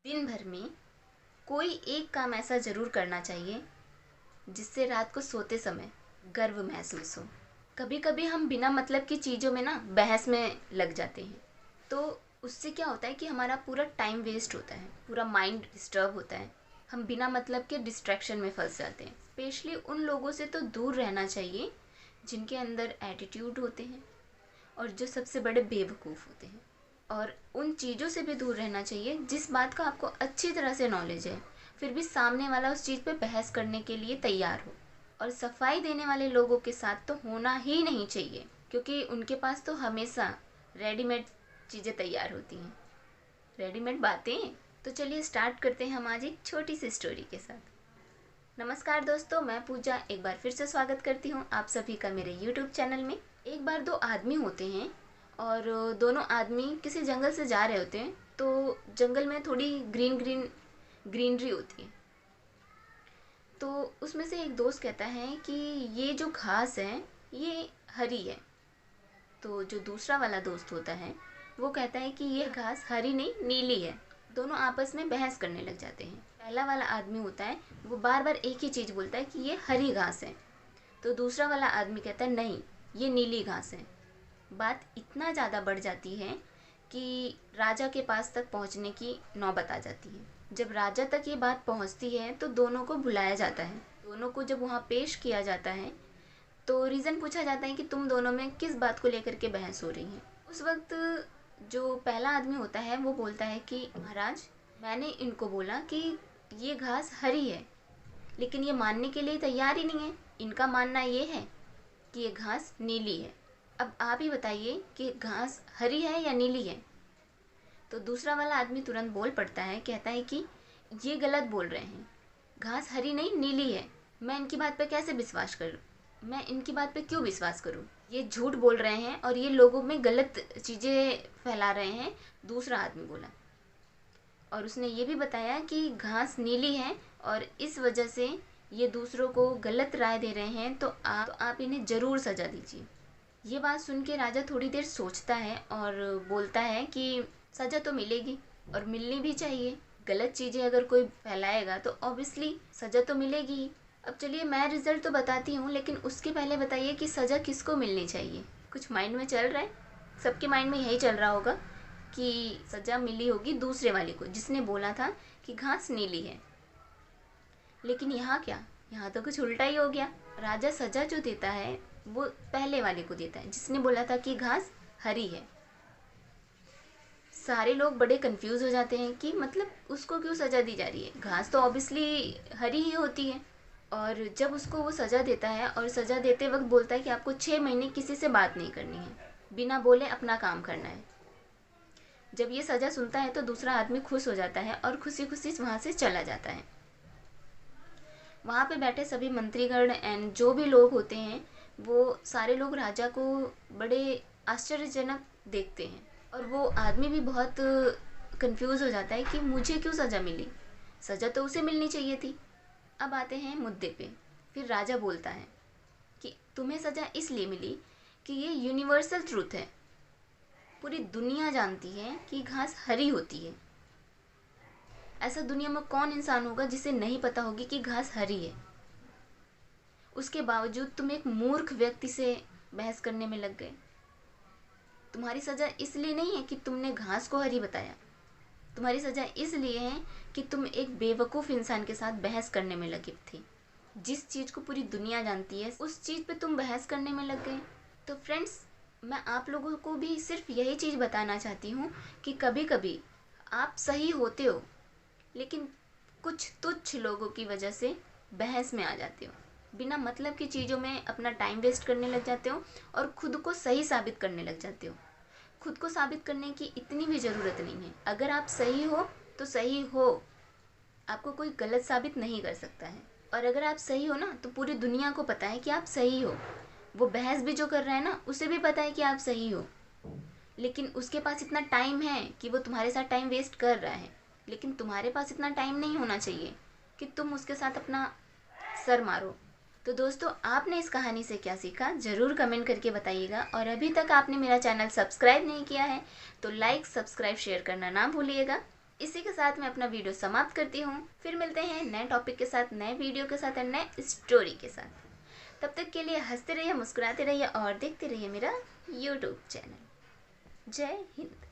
दिन भर में कोई एक काम ऐसा ज़रूर करना चाहिए जिससे रात को सोते समय गर्व महसूस हो। कभी कभी हम बिना मतलब की चीज़ों में ना बहस में लग जाते हैं, तो उससे क्या होता है कि हमारा पूरा टाइम वेस्ट होता है, पूरा माइंड डिस्टर्ब होता है। हम बिना मतलब के डिस्ट्रैक्शन में फंस जाते हैं। स्पेशली उन लोगों से तो दूर रहना चाहिए जिनके अंदर एटीट्यूड होते हैं और जो सबसे बड़े बेवकूफ़ होते हैं। और उन चीज़ों से भी दूर रहना चाहिए जिस बात का आपको अच्छी तरह से नॉलेज है, फिर भी सामने वाला उस चीज़ पे बहस करने के लिए तैयार हो। और सफाई देने वाले लोगों के साथ तो होना ही नहीं चाहिए, क्योंकि उनके पास तो हमेशा रेडीमेड चीज़ें तैयार होती हैं, रेडीमेड बातें। तो चलिए स्टार्ट करते हैं हम आज एक छोटी सी स्टोरी के साथ। नमस्कार दोस्तों, मैं पूजा एक बार फिर से स्वागत करती हूँ आप सभी का मेरे यूट्यूब चैनल में। एक बार दो आदमी होते हैं और दोनों आदमी किसी जंगल से जा रहे होते हैं। तो जंगल में थोड़ी ग्रीनरी होती है। तो उसमें से एक दोस्त कहता है कि ये जो घास है ये हरी है। तो जो दूसरा वाला दोस्त होता है वो कहता है कि ये घास हरी नहीं नीली है। दोनों आपस में बहस करने लग जाते हैं। पहला वाला आदमी होता है वो बार बार एक ही चीज़ बोलता है कि ये हरी घास है। तो दूसरा वाला आदमी कहता है नहीं, ये नीली घास है। बात इतना ज़्यादा बढ़ जाती है कि राजा के पास तक पहुंचने की नौबत आ जाती है। जब राजा तक ये बात पहुंचती है तो दोनों को बुलाया जाता है। दोनों को जब वहाँ पेश किया जाता है तो रीज़न पूछा जाता है कि तुम दोनों में किस बात को लेकर के बहस हो रही है। उस वक्त जो पहला आदमी होता है वो बोलता है कि महाराज, मैंने इनको बोला कि ये घास हरी है, लेकिन ये मानने के लिए तैयार ही नहीं है। इनका मानना ये है कि ये घास नीली है। अब आप ही बताइए कि घास हरी है या नीली है। तो दूसरा वाला आदमी तुरंत बोल पड़ता है, कहता है कि ये गलत बोल रहे हैं, घास हरी नहीं नीली है। मैं इनकी बात पे कैसे विश्वास करूँ, मैं इनकी बात पे क्यों विश्वास करूँ, ये झूठ बोल रहे हैं और ये लोगों में गलत चीज़ें फैला रहे हैं। दूसरा आदमी बोला और उसने ये भी बताया कि घास नीली है और इस वजह से ये दूसरों को गलत राय दे रहे हैं, तो आप इन्हें ज़रूर सज़ा दीजिए। ये बात सुन के राजा थोड़ी देर सोचता है और बोलता है कि सज़ा तो मिलेगी और मिलनी भी चाहिए। गलत चीज़ें अगर कोई फैलाएगा तो ऑब्वियसली सज़ा तो मिलेगी ही। अब चलिए मैं रिज़ल्ट तो बताती हूँ, लेकिन उसके पहले बताइए कि सज़ा किसको मिलनी चाहिए। कुछ माइंड में चल रहा है? सबके माइंड में यही चल रहा होगा कि सज़ा मिली होगी दूसरे वाले को, जिसने बोला था कि घास नीली है। लेकिन यहाँ क्या, यहाँ तो कुछ उल्टा ही हो गया। राजा सज़ा जो देता है वो पहले वाले को देता है, जिसने बोला था कि घास हरी है। सारे लोग बड़े कंफ्यूज हो जाते हैं कि मतलब उसको क्यों सज़ा दी जा रही है, घास तो ऑब्वियसली हरी ही होती है। और जब उसको वो सज़ा देता है और सज़ा देते वक्त बोलता है कि आपको 6 महीने किसी से बात नहीं करनी है, बिना बोले अपना काम करना है। जब ये सज़ा सुनता है तो दूसरा आदमी खुश हो जाता है और खुशी खुशी वहाँ से चला जाता है। वहाँ पे बैठे सभी मंत्रीगण एंड जो भी लोग होते हैं वो सारे लोग राजा को बड़े आश्चर्यजनक देखते हैं और वो आदमी भी बहुत कंफ्यूज हो जाता है कि मुझे क्यों सज़ा मिली, सज़ा तो उसे मिलनी चाहिए थी। अब आते हैं मुद्दे पे। फिर राजा बोलता है कि तुम्हें सज़ा इसलिए मिली कि ये यूनिवर्सल ट्रूथ है, पूरी दुनिया जानती है कि घास हरी होती है। ऐसा दुनिया में कौन इंसान होगा जिसे नहीं पता होगी कि घास हरी है। उसके बावजूद तुम एक मूर्ख व्यक्ति से बहस करने में लग गए। तुम्हारी सज़ा इसलिए नहीं है कि तुमने घास को हरी बताया, तुम्हारी सज़ा इसलिए है कि तुम एक बेवकूफ़ इंसान के साथ बहस करने में लगे थे। जिस चीज़ को पूरी दुनिया जानती है उस चीज़ पे तुम बहस करने में लग गए। तो फ्रेंड्स, मैं आप लोगों को भी सिर्फ यही चीज़ बताना चाहती हूँ कि कभी कभी आप सही होते हो, लेकिन कुछ तुच्छ लोगों की वजह से बहस में आ जाते हो, बिना मतलब की चीज़ों में अपना टाइम वेस्ट करने लग जाते हो और ख़ुद को सही साबित करने लग जाते हो। खुद को साबित करने की इतनी भी ज़रूरत नहीं है। अगर आप सही हो तो सही हो, आपको कोई गलत साबित नहीं कर सकता है। और अगर आप सही हो ना तो पूरी दुनिया को पता है कि आप सही हो। वो बहस भी जो कर रहा है ना उसे भी पता है कि आप सही हो, लेकिन उसके पास इतना टाइम है कि वो तुम्हारे साथ टाइम वेस्ट कर रहा है। लेकिन तुम्हारे पास इतना टाइम नहीं होना चाहिए कि तुम उसके साथ अपना सर मारो। तो दोस्तों, आपने इस कहानी से क्या सीखा ज़रूर कमेंट करके बताइएगा। और अभी तक आपने मेरा चैनल सब्सक्राइब नहीं किया है तो लाइक, सब्सक्राइब, शेयर करना ना भूलिएगा। इसी के साथ मैं अपना वीडियो समाप्त करती हूँ। फिर मिलते हैं नए टॉपिक के साथ, नए वीडियो के साथ और नए स्टोरी के साथ। तब तक के लिए हंसते रहिए, मुस्कुराते रहिए और देखते रहिए मेरा यूट्यूब चैनल। जय हिंद।